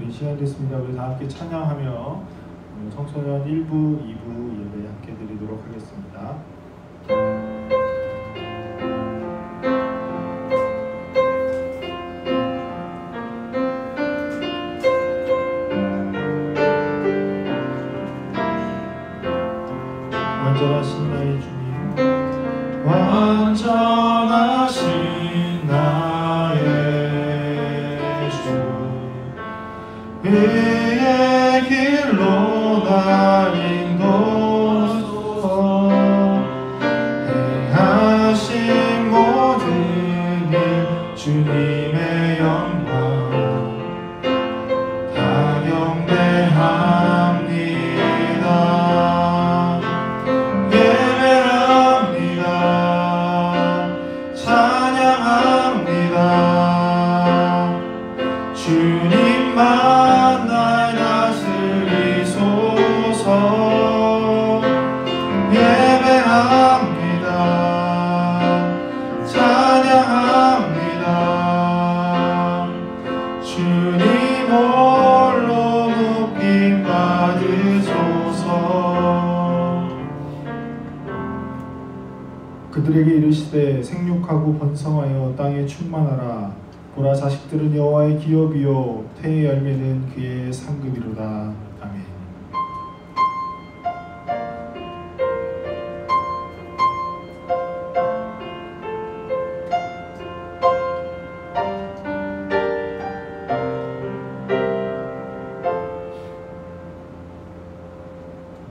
된 시간이 됐습니다. 우리 다 함께 찬양하며 청소년 1부, 2부 예배 함께 드리도록 하겠습니다. 완전하신 나의 주님, 완전하신 나의 주, 그의 길로 날 인도소서. 행하신 모든 일 주님의 영광 다 경배합니다. 예배합니다. 찬양합니다. 주님만 날 다스리소서. 예배합니다. 찬양합니다. 주님 홀로 높임 받으소서. 그들에게 이르시되 생육하고 번성하여 땅에 충만하라. 보라, 자식들은 여호와의 기업이요 태의 열매는 그의 상급이로다. 아멘.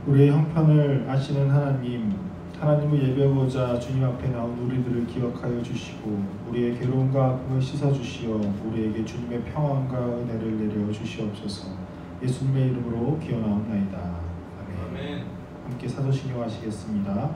우리의 형편을 아시는 하나님을 예배하고자 주님 앞에 나온 우리들을 기억하여 주시고 우리의 괴로움과 아픔을 씻어주시어 우리에게 주님의 평안과 은혜를 내려 주시옵소서. 예수님의 이름으로 기원하옵나이다. 아멘. 함께 사도신경 하시겠습니다.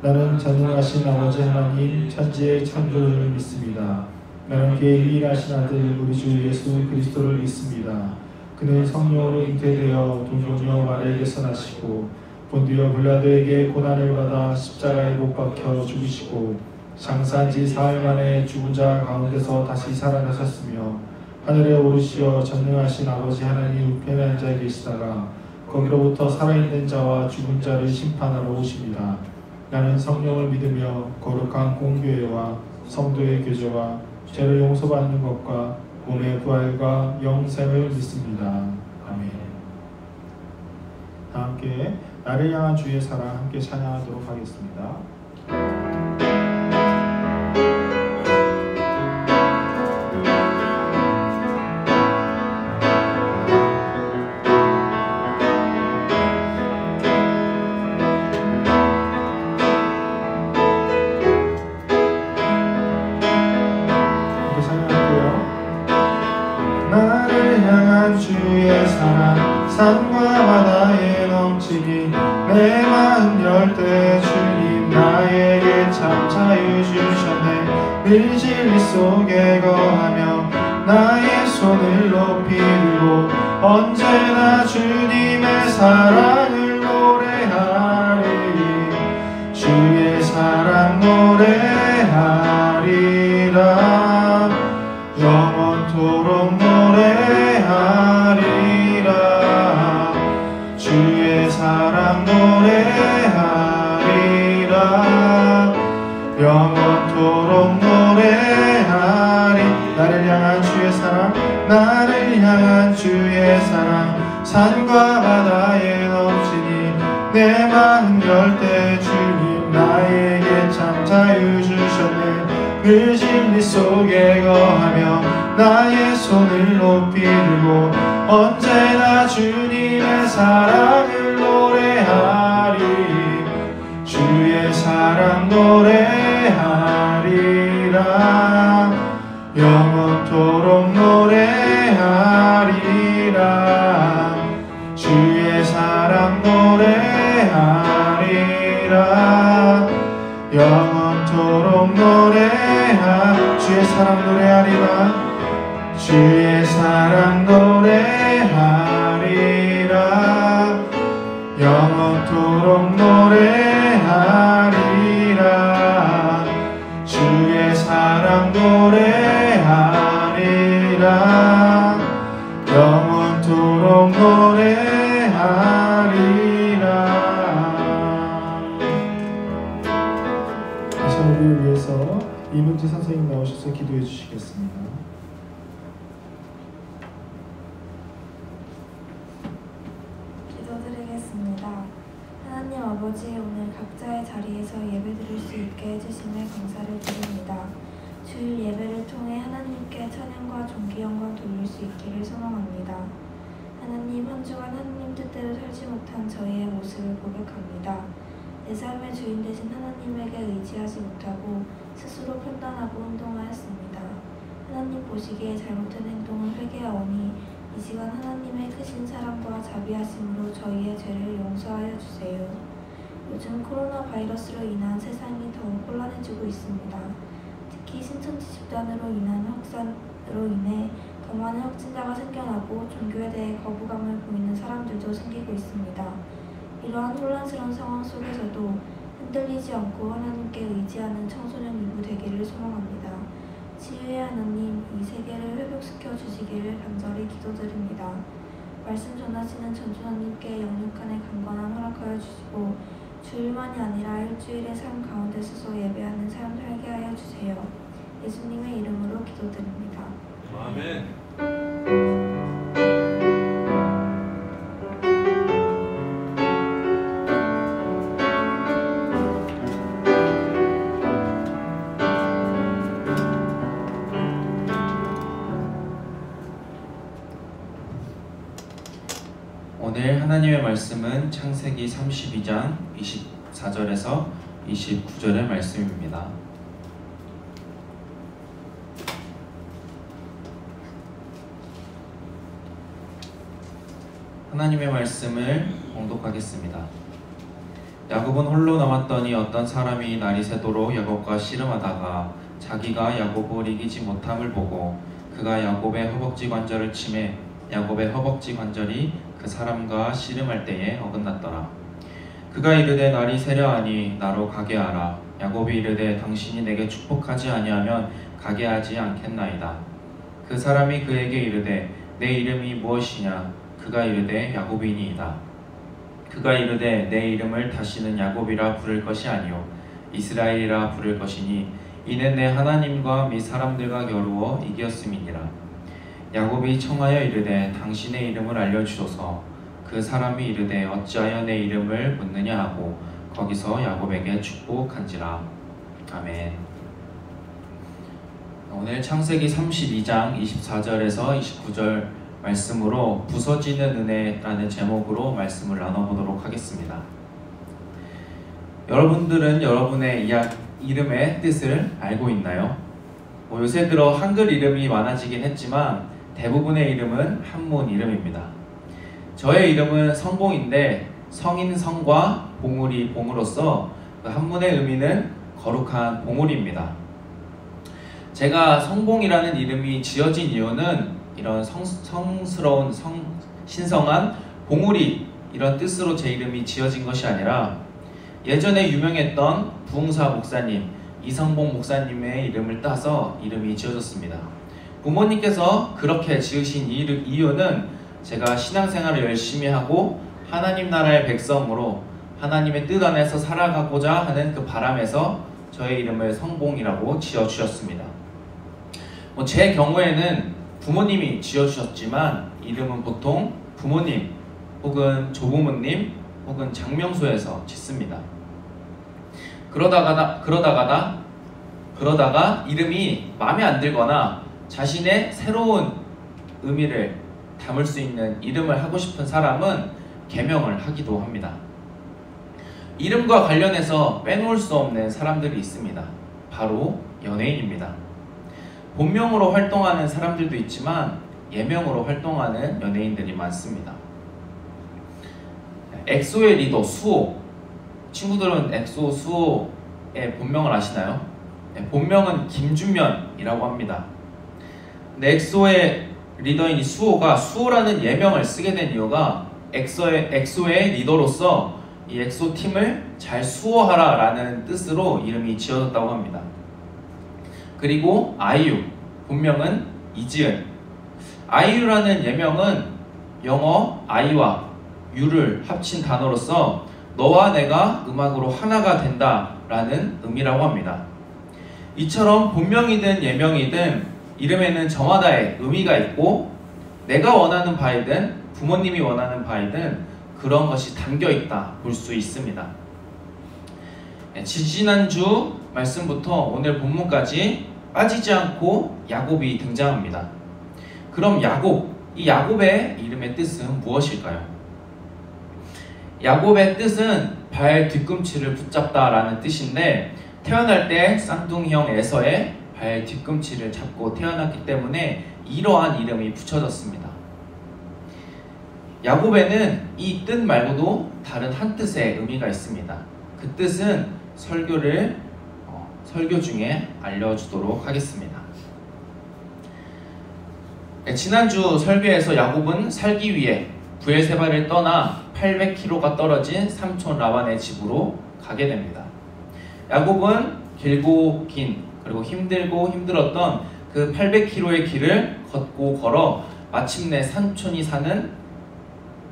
나는 전능하신 아버지 하나님 천지의 창조주를 믿습니다. 나는 그의 유일하신 아들 우리 주 예수 그리스도를 믿습니다. 그는 성령으로 잉태되어 동정녀 마리아에게서 나시고 본디오 빌라도에게 고난을 받아 십자가에 못 박혀 죽으시고 장사한 지 사흘 만에 죽은 자 가운데서 다시 살아나셨으며 하늘에 오르시어 전능하신 아버지 하나님 우편에 앉아 계시다가 거기로부터 살아있는 자와 죽은 자를 심판하러 오십니다. 나는 성령을 믿으며 거룩한 공교회와 성도의 교제와 죄를 용서받는 것과 몸의 부활과 영생을 믿습니다. 아멘. 다 함께 나를 향한 주의 사랑 함께 찬양하도록 하겠습니다. 주의 사랑 산과 바다에 넘치니 내 마음 열 때 주님 나에게 참 자유 주셨네. 늘 진리 속에 거하며 나의 손을 높이 들고 언제나 주님의 사랑을 노래하리. 주의 사랑 노래하리라. 영원토록 노래하리라. 주의 사랑 노래하리라. 영원토록 노래하리. 나를 향한 주의 사랑, 나를 향한 주의 사랑 산과 바다에 넘치니 내 마음 열 때 주님 나에게 참 자유 주셨네. 그 진리 속에 거하며 나의 손을 높이 들고 언제나 주님의 사랑을 노래하리. 주의 사랑 노래하리라. 영원토록 노래하리라. 주의 사랑 노래하리라. 영원토록 노래하. 주의 사랑 노래하리라. 주의 사랑 노래하리라. 영원토록 노래하리라. 주의 사랑 노래하리라. 영원토록 자리에서 예배드릴 수 있게 해주심에 감사를 드립니다. 주일 예배를 통해 하나님께 찬양과 존귀 영광 돌릴 수 있기를 소망합니다. 하나님, 한 주간 하나님 뜻대로 살지 못한 저희의 모습을 고백합니다. 내 삶의 주인 되신 하나님에게 의지하지 못하고 스스로 판단하고 행동하였습니다. 하나님 보시기에 잘못된 행동을 회개하오니 이 시간 하나님의 크신 사랑과 자비하심으로 저희의 죄를 용서하여 주세요. 요즘 코로나 바이러스로 인한 세상이 더욱 혼란해지고 있습니다. 특히 신천지 집단으로 인한 확산으로 인해 더 많은 확진자가 생겨나고 종교에 대해 거부감을 보이는 사람들도 생기고 있습니다. 이러한 혼란스러운 상황 속에서도 흔들리지 않고 하나님께 의지하는 청소년 일부 되기를 소망합니다. 치유의 하나님, 이 세계를 회복시켜 주시기를 간절히 기도드립니다. 말씀 전하시는 전주사님께 영육간의 강건함 허락하여 주시고 주일만이 아니라 일주일의 삶 가운데 서서 예배하는 삶 살게 하여 주세요. 예수님의 이름으로 기도드립니다. 아멘. 오늘 하나님의 말씀은 창세기 32장 24절에서 29절의 말씀입니다. 하나님의 말씀을 봉독하겠습니다. 야곱은 홀로 남았더니 어떤 사람이 날이 새도록 야곱과 씨름하다가 자기가 야곱을 이기지 못함을 보고 그가 야곱의 허벅지 관절을 치매 야곱의 허벅지 관절이 그 사람과 씨름할 때에 어긋났더라. 그가 이르되 날이 새려하니 나로 가게 하라. 야곱이 이르되 당신이 내게 축복하지 아니하면 가게 하지 않겠나이다. 그 사람이 그에게 이르되 내 이름이 무엇이냐? 그가 이르되 야곱이니이다. 그가 이르되 내 이름을 다시는 야곱이라 부를 것이 아니요 이스라엘이라 부를 것이니 이는 내 하나님과 및 사람들과 겨루어 이겼음이니라. 야곱이 청하여 이르되 당신의 이름을 알려주소서. 그 사람이 이르되 어찌하여 내 이름을 묻느냐 하고 거기서 야곱에게 축복한지라. 아멘. 오늘 창세기 32장 24절에서 29절 말씀으로 부서지는 은혜라는 제목으로 말씀을 나눠보도록 하겠습니다. 여러분들은 여러분의 이름의 뜻을 알고 있나요? 요새 들어 한글 이름이 많아지긴 했지만 대부분의 이름은 한문 이름입니다. 저의 이름은 성봉인데 성인 성과 봉우리 봉으로서 그 한문의 의미는 거룩한 봉우리입니다. 제가 성봉이라는 이름이 지어진 이유는 이런 성스러운 신성한 봉우리 이런 뜻으로 제 이름이 지어진 것이 아니라 예전에 유명했던 부흥사 목사님 이성봉 목사님의 이름을 따서 이름이 지어졌습니다. 부모님께서 그렇게 지으신 이유는 제가 신앙생활을 열심히 하고 하나님 나라의 백성으로 하나님의 뜻 안에서 살아가고자 하는 그 바람에서 저의 이름을 성봉이라고 지어주셨습니다. 제 경우에는 부모님이 지어주셨지만 이름은 보통 부모님 혹은 조부모님 혹은 장명소에서 짓습니다. 그러다가 이름이 마음에 안 들거나 자신의 새로운 의미를 담을 수 있는 이름을 하고 싶은 사람은 개명을 하기도 합니다. 이름과 관련해서 빼놓을 수 없는 사람들이 있습니다. 바로 연예인입니다. 본명으로 활동하는 사람들도 있지만 예명으로 활동하는 연예인들이 많습니다. 엑소의 리더 수호, 친구들은 엑소 수호의 본명을 아시나요? 본명은 김준면이라고 합니다. 근데 엑소의 리더인 이 수호라는 예명을 쓰게 된 이유가 엑소의 리더로서 이 엑소 팀을 잘 수호하라 라는 뜻으로 이름이 지어졌다고 합니다. 그리고 아이유, 본명은 이지은. 아이유라는 예명은 영어 아이와 유를 합친 단어로서 너와 내가 음악으로 하나가 된다 라는 의미라고 합니다. 이처럼 본명이든 예명이든 이름에는 저마다의 의미가 있고 내가 원하는 바이든 부모님이 원하는 바이든 그런 것이 담겨있다 볼 수 있습니다. 지지난주 말씀부터 오늘 본문까지 빠지지 않고 야곱이 등장합니다. 그럼 이 야곱의 이름의 뜻은 무엇일까요? 야곱의 뜻은 발 뒤꿈치를 붙잡다라는 뜻인데, 태어날 때 쌍둥이형 에서의 발 뒤꿈치를 잡고 태어났기 때문에 이러한 이름이 붙여졌습니다. 야곱에는 이 뜻 말고도 다른 한 뜻의 의미가 있습니다. 그 뜻은 설교 중에 알려주도록 하겠습니다. 지난주 설교에서 야곱은 살기 위해 브엘세바를 떠나 800km가 떨어진 삼촌 라반의 집으로 가게 됩니다. 야곱은 길고 긴 그리고 힘들고 힘들었던 그 800km의 길을 걷고 걸어 마침내 삼촌이 사는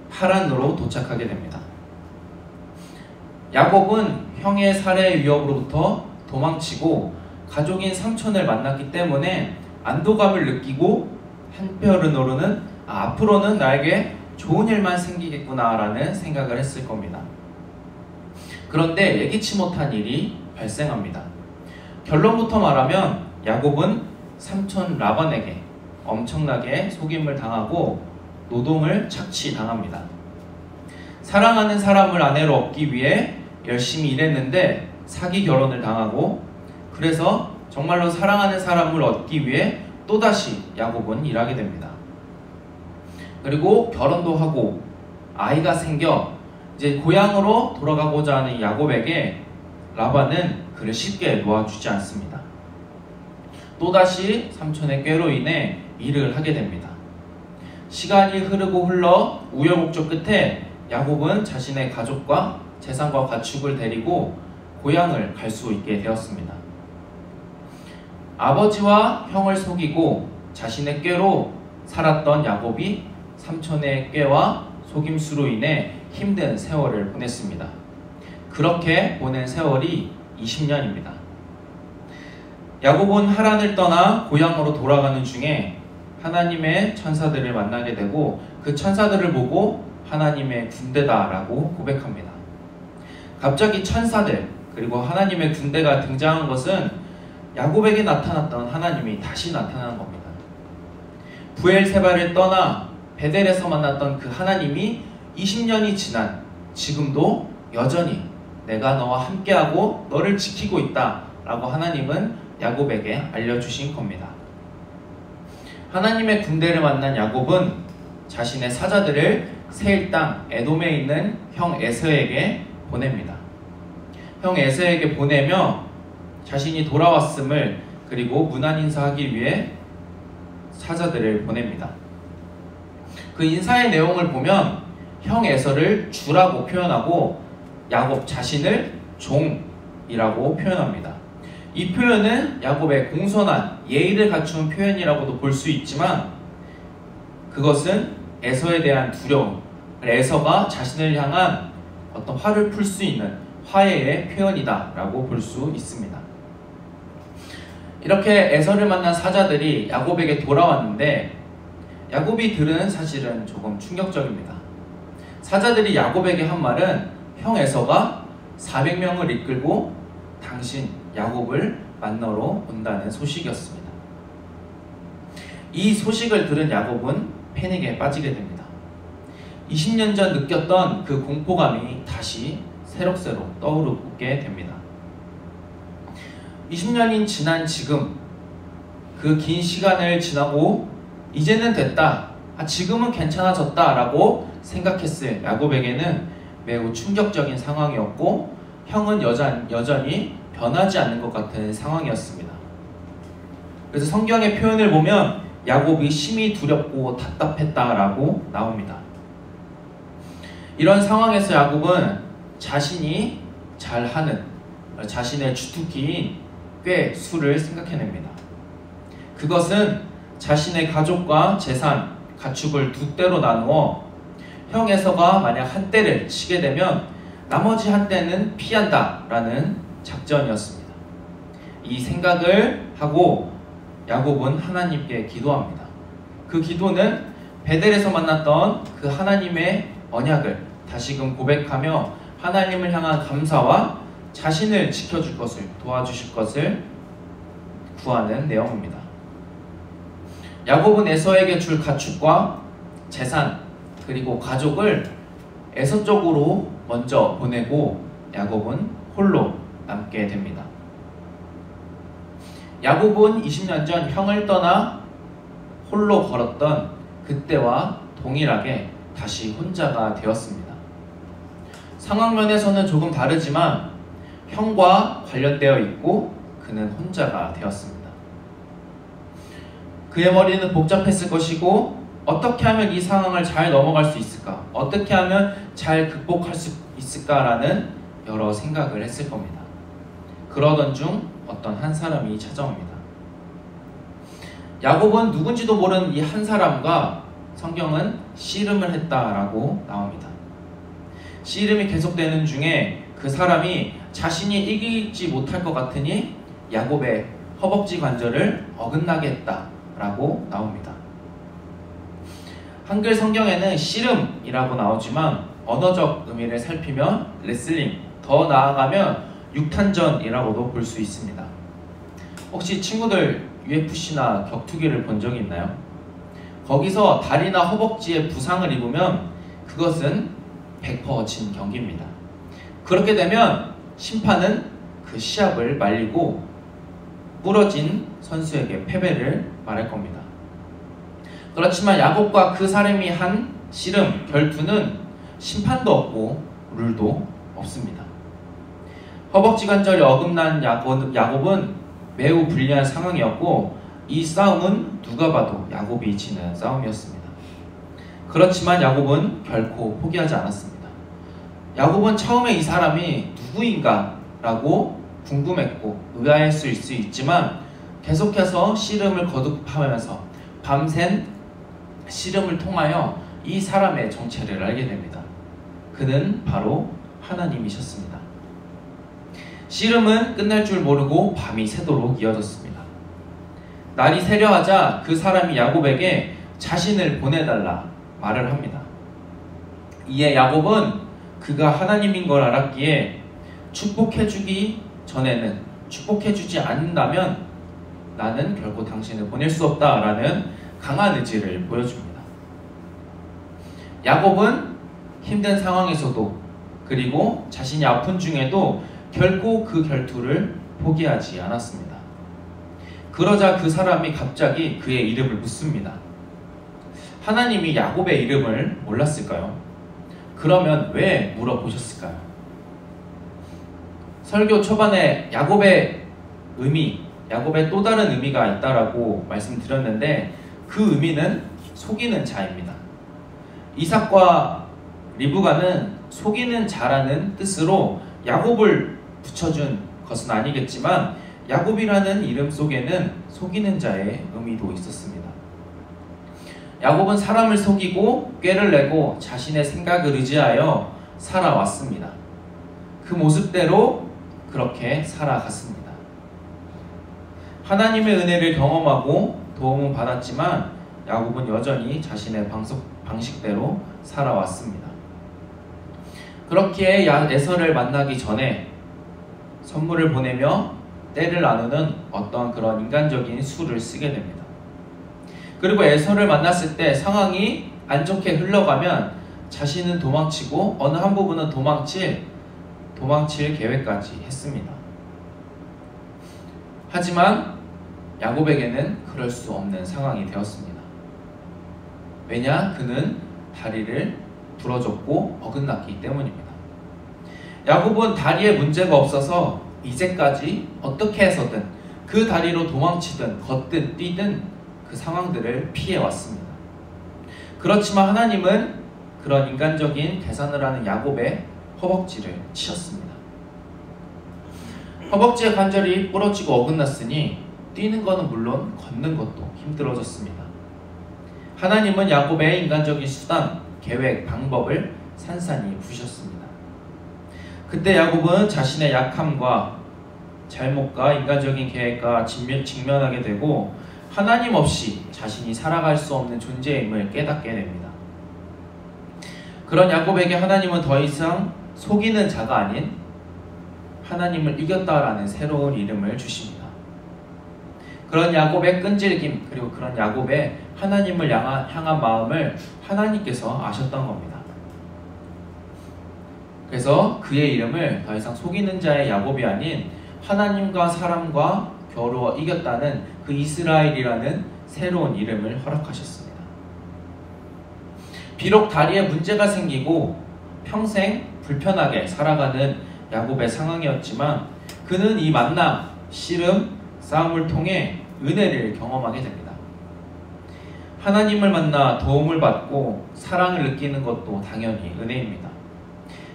하란으로 도착하게 됩니다. 야곱은 형의 살해 위협으로부터 도망치고 가족인 삼촌을 만났기 때문에 안도감을 느끼고 한편으로는 앞으로는 나에게 좋은 일만 생기겠구나 라는 생각을 했을 겁니다. 그런데 예기치 못한 일이 발생합니다. 결론부터 말하면 야곱은 삼촌 라반에게 엄청나게 속임을 당하고 노동을 착취당합니다. 사랑하는 사람을 아내로 얻기 위해 열심히 일했는데 사기 결혼을 당하고, 그래서 정말로 사랑하는 사람을 얻기 위해 또다시 야곱은 일하게 됩니다. 그리고 결혼도 하고 아이가 생겨 이제 고향으로 돌아가고자 하는 야곱에게 라반은 그를 쉽게 놓아주지 않습니다. 또다시 삼촌의 꾀로 인해 일을 하게 됩니다. 시간이 흐르고 흘러 우여곡절 끝에 야곱은 자신의 가족과 재산과 가축을 데리고 고향을 갈 수 있게 되었습니다. 아버지와 형을 속이고 자신의 꾀로 살았던 야곱이 삼촌의 꾀와 속임수로 인해 힘든 세월을 보냈습니다. 그렇게 보낸 세월이 20년입니다. 야곱은 하란을 떠나 고향으로 돌아가는 중에 하나님의 천사들을 만나게 되고, 그 천사들을 보고 하나님의 군대다라고 고백합니다. 갑자기 천사들 그리고 하나님의 군대가 등장한 것은 야곱에게 나타났던 하나님이 다시 나타나는 겁니다. 브엘세바를 떠나 베델에서 만났던 그 하나님이 20년이 지난 지금도 여전히 내가 너와 함께하고 너를 지키고 있다 라고 하나님은 야곱에게 알려주신 겁니다. 하나님의 군대를 만난 야곱은 자신의 사자들을 세일 땅 에돔에 있는 형 에서에게 보냅니다. 형 에서에게 보내며 자신이 돌아왔음을 그리고 문안 인사하기 위해 사자들을 보냅니다. 그 인사의 내용을 보면 형 에서를 주라고 표현하고 야곱 자신을 종이라고 표현합니다. 이 표현은 야곱의 공손한 예의를 갖춘 표현이라고도 볼 수 있지만, 그것은 에서에 대한 두려움, 에서가 자신을 향한 어떤 화를 풀 수 있는 화해의 표현이다 라고 볼 수 있습니다. 이렇게 에서를 만난 사자들이 야곱에게 돌아왔는데, 야곱이 들은 사실은 조금 충격적입니다. 사자들이 야곱에게 한 말은 형 에서가 400명을 이끌고 당신 야곱을 만나러 온다는 소식이었습니다. 이 소식을 들은 야곱은 패닉에 빠지게 됩니다. 20년 전 느꼈던 그 공포감이 다시 새록새록 떠오르게 됩니다. 20년이 지난 지금, 그 긴 시간을 지나고 이제는 됐다, 지금은 괜찮아졌다 라고 생각했을 야곱에게는 매우 충격적인 상황이었고, 형은 여전히 변하지 않는 것 같은 상황이었습니다. 그래서 성경의 표현을 보면 야곱이 심히 두렵고 답답했다라고 나옵니다. 이런 상황에서 야곱은 자신이 잘하는 자신의 주특기인 꾀 수를 생각해냅니다. 그것은 자신의 가족과 재산, 가축을 두 떼로 나누어 형 에서가 만약 한 떼를 치게 되면 나머지 한 떼는 피한다 라는 작전이었습니다. 이 생각을 하고 야곱은 하나님께 기도합니다. 그 기도는 베델에서 만났던 그 하나님의 언약을 다시금 고백하며 하나님을 향한 감사와 자신을 지켜줄 것을, 도와주실 것을 구하는 내용입니다. 야곱은 에서에게 줄 가축과 재산 그리고 가족을 에서 쪽으로 먼저 보내고 야곱은 홀로 남게 됩니다. 야곱은 20년 전 형을 떠나 홀로 걸었던 그때와 동일하게 다시 혼자가 되었습니다. 상황면에서는 조금 다르지만 형과 관련되어 있고 그는 혼자가 되었습니다. 그의 머리는 복잡했을 것이고 어떻게 하면 이 상황을 잘 넘어갈 수 있을까? 어떻게 하면 잘 극복할 수 있을까라는 여러 생각을 했을 겁니다. 그러던 중 어떤 한 사람이 찾아옵니다. 야곱은 누군지도 모르는 이 한 사람과 성경은 씨름을 했다라고 나옵니다. 씨름이 계속되는 중에 그 사람이 자신이 이기지 못할 것 같으니 야곱의 허벅지 관절을 어긋나게 했다라고 나옵니다. 한글 성경에는 씨름이라고 나오지만 언어적 의미를 살피면 레슬링, 더 나아가면 육탄전이라고도 볼 수 있습니다. 혹시 친구들 UFC나 격투기를 본 적이 있나요? 거기서 다리나 허벅지에 부상을 입으면 그것은 100% 진 경기입니다. 그렇게 되면 심판은 그 시합을 말리고 부러진 선수에게 패배를 말할 겁니다. 그렇지만 야곱과 그 사람이 한 씨름, 결투는 심판도 없고 룰도 없습니다. 허벅지 관절이 어긋난 야곱은 매우 불리한 상황이었고 이 싸움은 누가 봐도 야곱이 지는 싸움이었습니다. 그렇지만 야곱은 결코 포기하지 않았습니다. 야곱은 처음에 이 사람이 누구인가 라고 궁금했고 의아했을 수 있지만 계속해서 씨름을 거듭하면서 밤샘 씨름을 통하여 이 사람의 정체를 알게 됩니다. 그는 바로 하나님이셨습니다. 씨름은 끝날 줄 모르고 밤이 새도록 이어졌습니다. 날이 새려하자 그 사람이 야곱에게 자신을 보내달라 말을 합니다. 이에 야곱은 그가 하나님인 걸 알았기에 축복해주기 전에는, 축복해주지 않는다면 나는 결코 당신을 보낼 수 없다라는 강한 의지를 보여줍니다. 야곱은 힘든 상황에서도 그리고 자신이 아픈 중에도 결코 그 결투를 포기하지 않았습니다. 그러자 그 사람이 갑자기 그의 이름을 묻습니다. 하나님이 야곱의 이름을 몰랐을까요? 그러면 왜 물어보셨을까요? 설교 초반에 야곱의 의미, 야곱의 또 다른 의미가 있다라고 말씀드렸는데 그 의미는 속이는 자입니다. 이삭과 리브가는 속이는 자라는 뜻으로 야곱을 붙여준 것은 아니겠지만 야곱이라는 이름 속에는 속이는 자의 의미도 있었습니다. 야곱은 사람을 속이고 꾀를 내고 자신의 생각을 의지하여 살아왔습니다. 그 모습대로 그렇게 살아갔습니다. 하나님의 은혜를 경험하고 도움은 받았지만 야곱은 여전히 자신의 방식대로 살아왔습니다. 그렇기에 에서를 만나기 전에 선물을 보내며 때를 나누는 어떤 그런 인간적인 수를 쓰게 됩니다. 그리고 에서를 만났을 때 상황이 안 좋게 흘러가면 자신은 도망치고 어느 한 부분은 도망칠 계획까지 했습니다. 하지만 야곱에게는 그럴 수 없는 상황이 되었습니다. 왜냐? 그는 다리를 부러졌고 어긋났기 때문입니다. 야곱은 다리에 문제가 없어서 이제까지 어떻게 해서든 그 다리로 도망치든 걷든 뛰든 그 상황들을 피해왔습니다. 그렇지만 하나님은 그런 인간적인 계산을 하는 야곱의 허벅지를 치셨습니다. 허벅지의 관절이 부러지고 어긋났으니 뛰는 것은 물론 걷는 것도 힘들어졌습니다. 하나님은 야곱의 인간적인 수단, 계획, 방법을 산산히 부셨습니다. 그때 야곱은 자신의 약함과 잘못과 인간적인 계획과 직면하게 되고 하나님 없이 자신이 살아갈 수 없는 존재임을 깨닫게 됩니다. 그런 야곱에게 하나님은 더 이상 속이는 자가 아닌 하나님을 이겼다라는 새로운 이름을 주십니다. 그런 야곱의 끈질김, 그리고 그런 야곱의 하나님을 향한 마음을 하나님께서 아셨던 겁니다. 그래서 그의 이름을 더 이상 속이는 자의 야곱이 아닌 하나님과 사람과 겨루어 이겼다는 그 이스라엘이라는 새로운 이름을 허락하셨습니다. 비록 다리에 문제가 생기고 평생 불편하게 살아가는 야곱의 상황이었지만 그는 이 만남, 씨름, 싸움을 통해 은혜를 경험하게 됩니다. 하나님을 만나 도움을 받고 사랑을 느끼는 것도 당연히 은혜입니다.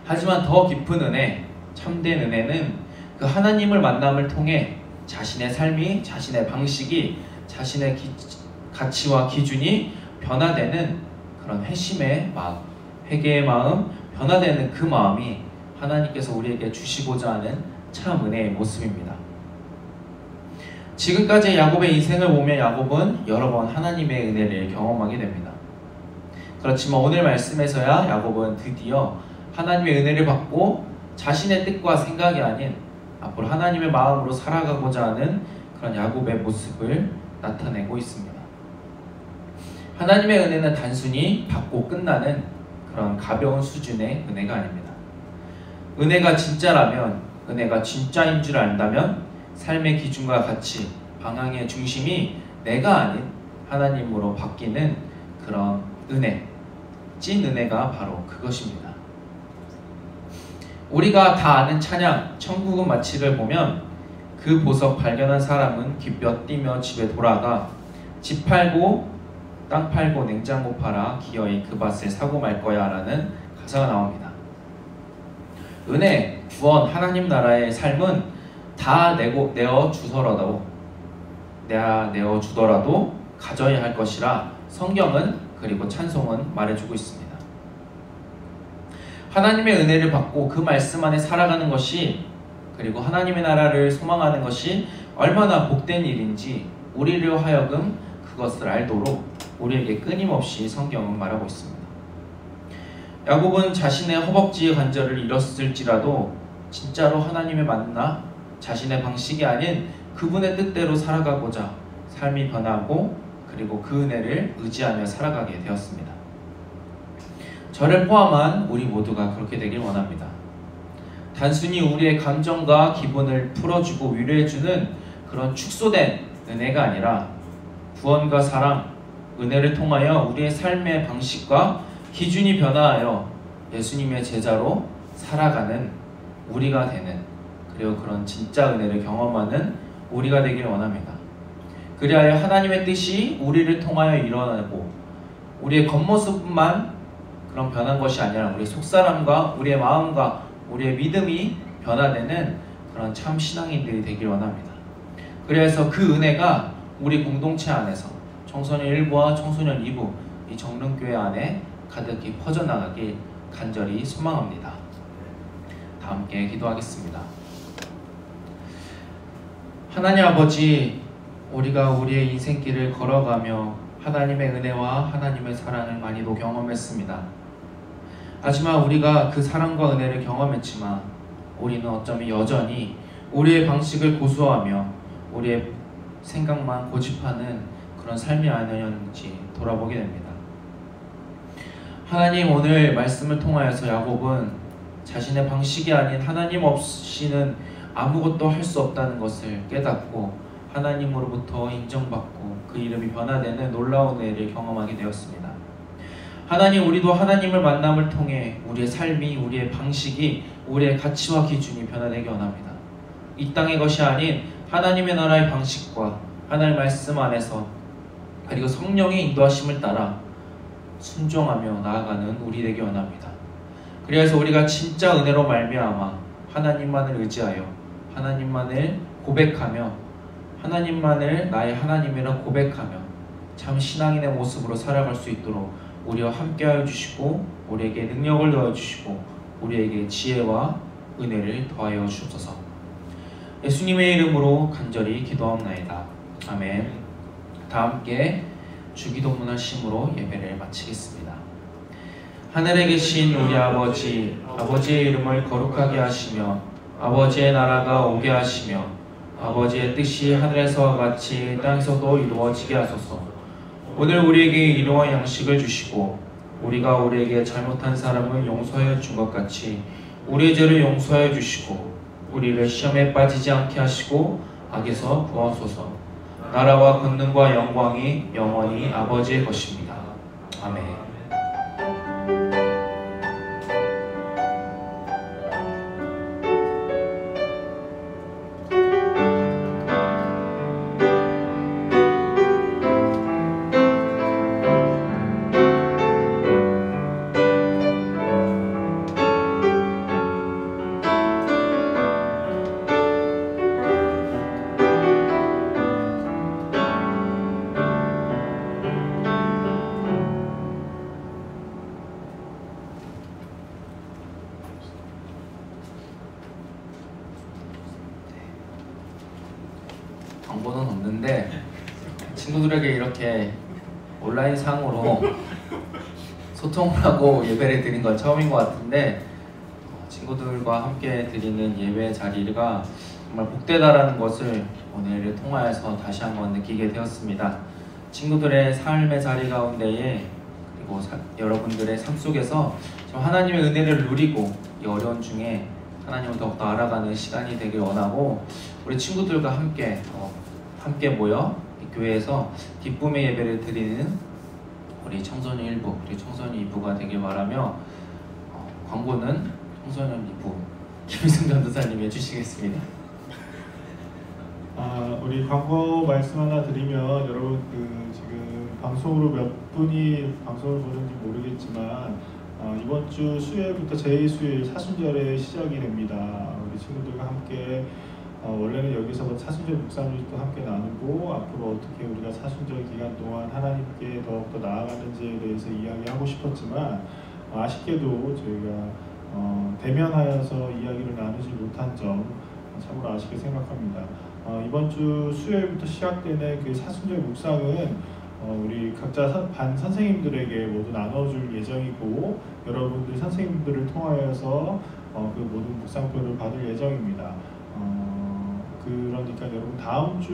하지만 더 깊은 은혜, 참된 은혜는 그 하나님을 만남을 통해 자신의 삶이, 자신의 방식이, 자신의 가치와 기준이 변화되는 그런 회심의 마음, 회개의 마음, 변화되는 그 마음이 하나님께서 우리에게 주시고자 하는 참 은혜의 모습입니다. 지금까지 야곱의 인생을 보면 야곱은 여러 번 하나님의 은혜를 경험하게 됩니다. 그렇지만 오늘 말씀에서야 야곱은 드디어 하나님의 은혜를 받고 자신의 뜻과 생각이 아닌 앞으로 하나님의 마음으로 살아가고자 하는 그런 야곱의 모습을 나타내고 있습니다. 하나님의 은혜는 단순히 받고 끝나는 그런 가벼운 수준의 은혜가 아닙니다. 은혜가 진짜라면, 은혜가 진짜인 줄 안다면 삶의 기준과 가치, 방향의 중심이 내가 아닌 하나님으로 바뀌는 그런 은혜, 찐 은혜가 바로 그것입니다. 우리가 다 아는 찬양, 천국은 마치를 보면 그 보석 발견한 사람은 기뼈 뛰며 집에 돌아가 집 팔고 땅 팔고 냉장고 팔아 기어이 그 밭을 사고 말 거야 라는 가사가 나옵니다. 은혜, 구원, 하나님 나라의 삶은 다 내어 주더라도 가져야 할 것이라 성경은 그리고 찬송은 말해주고 있습니다. 하나님의 은혜를 받고 그 말씀 안에 살아가는 것이, 그리고 하나님의 나라를 소망하는 것이 얼마나 복된 일인지 우리를 하여금 그것을 알도록 우리에게 끊임없이 성경은 말하고 있습니다. 야곱은 자신의 허벅지의 관절을 잃었을지라도 진짜로 하나님을 만나 자신의 방식이 아닌 그분의 뜻대로 살아가고자 삶이 변하고 그리고 그 은혜를 의지하며 살아가게 되었습니다. 저를 포함한 우리 모두가 그렇게 되길 원합니다. 단순히 우리의 감정과 기분을 풀어주고 위로해주는 그런 축소된 은혜가 아니라 구원과 사랑, 은혜를 통하여 우리의 삶의 방식과 기준이 변화하여 예수님의 제자로 살아가는 우리가 되는, 그리고 그런 진짜 은혜를 경험하는 우리가 되길 원합니다. 그리하여 하나님의 뜻이 우리를 통하여 일어나고 우리의 겉모습만 그런 변한 것이 아니라 우리의 속사람과 우리의 마음과 우리의 믿음이 변화되는 그런 참 신앙인들이 되길 원합니다. 그래서 그 은혜가 우리 공동체 안에서 청소년 1부와 청소년 2부 이 정릉교회 안에 가득히 퍼져나가길 간절히 소망합니다. 다 함께 기도하겠습니다. 하나님 아버지, 우리가 우리의 인생길을 걸어가며 하나님의 은혜와 하나님의 사랑을 많이도 경험했습니다. 하지만 우리가 그 사랑과 은혜를 경험했지만 우리는 어쩌면 여전히 우리의 방식을 고수하며 우리의 생각만 고집하는 그런 삶이 아니었는지 돌아보게 됩니다. 하나님, 오늘 말씀을 통하여서 야곱은 자신의 방식이 아닌 하나님 없이는 아무것도 할 수 없다는 것을 깨닫고 하나님으로부터 인정받고 그 이름이 변화되는 놀라운 은혜를 경험하게 되었습니다. 하나님, 우리도 하나님을 만남을 통해 우리의 삶이, 우리의 방식이, 우리의 가치와 기준이 변화되기 원합니다. 이 땅의 것이 아닌 하나님의 나라의 방식과 하나님의 말씀 안에서 그리고 성령의 인도하심을 따라 순종하며 나아가는 우리 되기 원합니다. 그래서 우리가 진짜 은혜로 말미암아 하나님만을 의지하여 하나님만을 고백하며 하나님만을 나의 하나님이라 고백하며 참 신앙인의 모습으로 살아갈 수 있도록 우리와 함께하여 주시고 우리에게 능력을 더해주시고 우리에게 지혜와 은혜를 더하여 주옵소서. 예수님의 이름으로 간절히 기도하옵나이다. 아멘. 다 함께 주기도문 하심으로 예배를 마치겠습니다. 하늘에 계신 우리 아버지, 아버지의 이름을 거룩하게 하시며 아버지의 나라가 오게 하시며 아버지의 뜻이 하늘에서와 같이 땅에서도 이루어지게 하소서. 오늘 우리에게 일용할 양식을 주시고 우리가 우리에게 잘못한 사람을 용서하여 준 것 같이 우리의 죄를 용서하여 주시고 우리를 시험에 빠지지 않게 하시고 악에서 구하소서. 나라와 권능과 영광이 영원히 아버지의 것입니다. 아멘. 광고는 없는데 친구들에게 이렇게 온라인 상으로 소통을 하고 예배를 드린 건 처음인 것 같은데 친구들과 함께 드리는 예배 자리가 정말 복되다라는 것을 오늘을 통하여서 다시 한번 느끼게 되었습니다. 친구들의 삶의 자리 가운데에 그리고 여러분들의 삶 속에서 좀 하나님의 은혜를 누리고 이 어려운 중에 하나님을 더욱더 알아가는 시간이 되길 원하고 우리 친구들과 함께 모여 이 교회에서 기쁨의 예배를 드리는 우리 청소년 1부, 우리 청소년 2부가 되길 바라며 광고는 청소년 2부 김희승 전도사님이 해주시겠습니다. 우리 광고 말씀 하나 드리면 여러분 지금 방송으로 몇 분이 방송을 보는지 모르겠지만 이번 주 수요일부터 제2수요일 사순절에 시작이 됩니다. 우리 친구들과 함께 원래는 여기서 사순절 묵상일도 함께 나누고 앞으로 어떻게 우리가 사순절 기간 동안 하나님께 더욱더 나아가는지에 대해서 이야기하고 싶었지만 아쉽게도 저희가 대면하여서 이야기를 나누지 못한 점 참으로 아쉽게 생각합니다. 이번 주 수요일부터 시작되는 그 사순절 묵상은 우리 각자 반 선생님들에게 모두 나눠줄 예정이고 여러분들 선생님들을 통하여서 그 모든 묵상표를 받을 예정입니다. 그러니까 여러분 다음 주